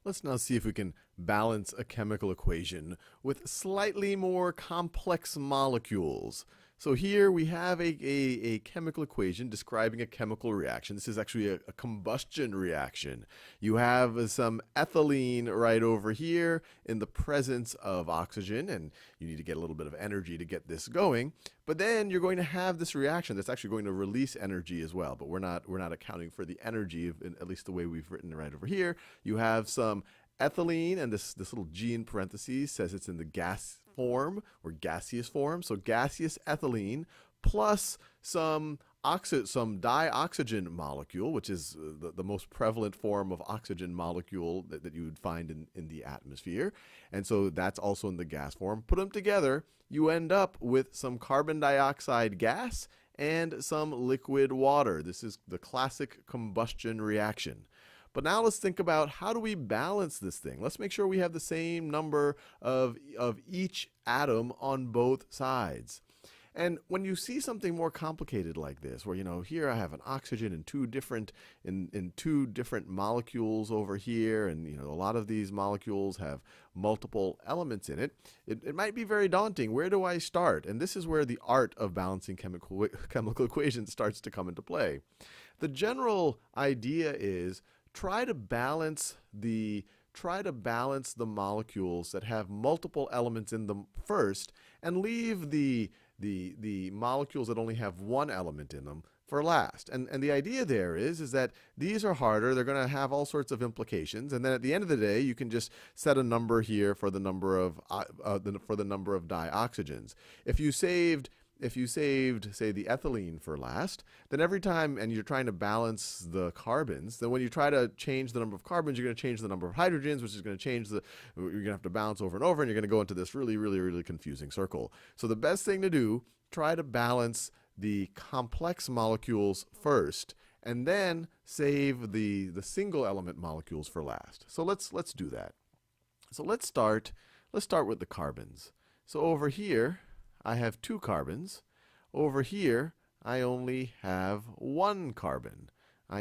Let's now see if we can balance a chemical equation with slightly more complex molecules. So here we have a chemical equation describing a chemical reaction. This is actually a combustion reaction. You have some ethylene right over here in the presence of oxygen, and you need to get a little bit of energy to get this going. But then you're going to have this reaction that's actually going to release energy as well. But we're not accounting for the energy, at least the way we've written it right over here. You have some ethylene, and this little G in parentheses says it's in the gas form or gaseous form. So gaseous ethylene plus some dioxygen molecule, which is the most prevalent form of oxygen molecule that you would find in the atmosphere. And so that's also in the gas form. Put them together, you end up with some carbon dioxide gas and some liquid water. This is the classic combustion reaction. But now let's think about how do we balance this thing. Let's make sure we have the same number of each atom on both sides. And when you see something more complicated like this, where here I have an oxygen in two different molecules over here, and a lot of these molecules have multiple elements in it, it might be very daunting. Where do I start? And this is where the art of balancing chemical equations starts to come into play. The general idea is try to balance the molecules that have multiple elements in them first, and leave the molecules that only have one element in them for last. And the idea there is that these are harder. They're going to have all sorts of implications. And then at the end of the day, you can just set a number here for the number of dioxygens. If you saved, say, the ethylene for last, then every time, and you're trying to balance the carbons, then when you try to change the number of carbons, you're going to change the number of hydrogens, which is going to change you're going to have to balance over and over, and you're going to go into this really, really, really confusing circle. So the best thing to do, try to balance the complex molecules first, and then save the single element molecules for last. So let's do that. So let's start with the carbons. So over here, I have 2 carbons. Over here, I only have 1 carbon. So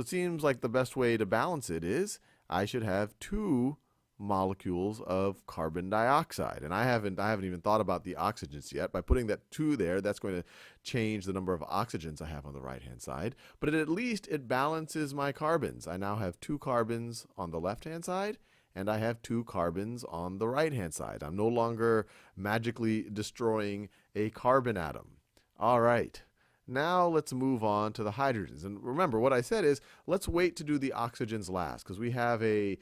it seems like the best way to balance it is I should have 2 molecules of carbon dioxide. And I haven't even thought about the oxygens yet. By putting that 2 there, that's going to change the number of oxygens I have on the right-hand side. But at least it balances my carbons. I now have 2 carbons on the left-hand side, and I have 2 carbons on the right-hand side. I'm no longer magically destroying a carbon atom. All right. Now let's move on to the hydrogens. And remember, what I said is let's wait to do the oxygens last, because we have a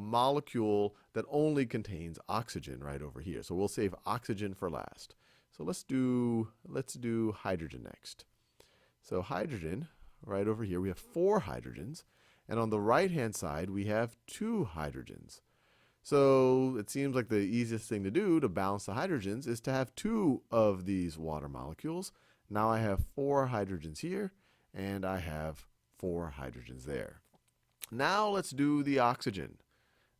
molecule that only contains oxygen right over here. So we'll save oxygen for last. So let's do hydrogen next. So hydrogen, right over here, we have 4 hydrogens. And on the right-hand side, we have 2 hydrogens. So it seems like the easiest thing to do to balance the hydrogens is to have 2 of these water molecules. Now I have 4 hydrogens here, and I have 4 hydrogens there. Now let's do the oxygen.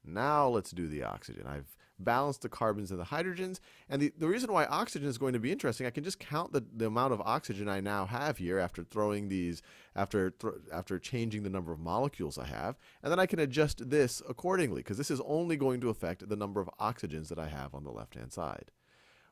I've balanced the carbons and the hydrogens. And the reason why oxygen is going to be interesting, I can just count the amount of oxygen I now have here after throwing these, after changing the number of molecules I have. And then I can adjust this accordingly, because this is only going to affect the number of oxygens that I have on the left-hand side.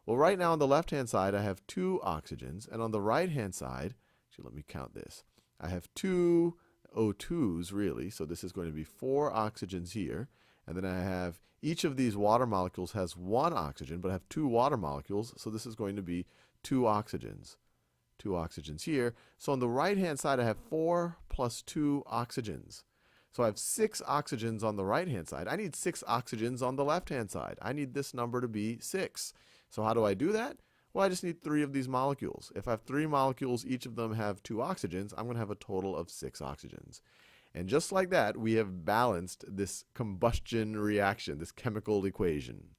Well, right now on the left-hand side, I have 2 oxygens. And on the right-hand side, actually, let me count this. I have 2 O2s, really. So this is going to be 4 oxygens here. And then I have each of these water molecules has 1 oxygen, but I have 2 water molecules, so this is going to be 2 oxygens. 2 oxygens here. So on the right-hand side, I have 4 plus 2 oxygens. So I have 6 oxygens on the right-hand side. I need 6 oxygens on the left-hand side. I need this number to be 6. So how do I do that? Well, I just need 3 of these molecules. If I have 3 molecules, each of them have 2 oxygens, I'm going to have a total of 6 oxygens. And just like that, we have balanced this combustion reaction, this chemical equation.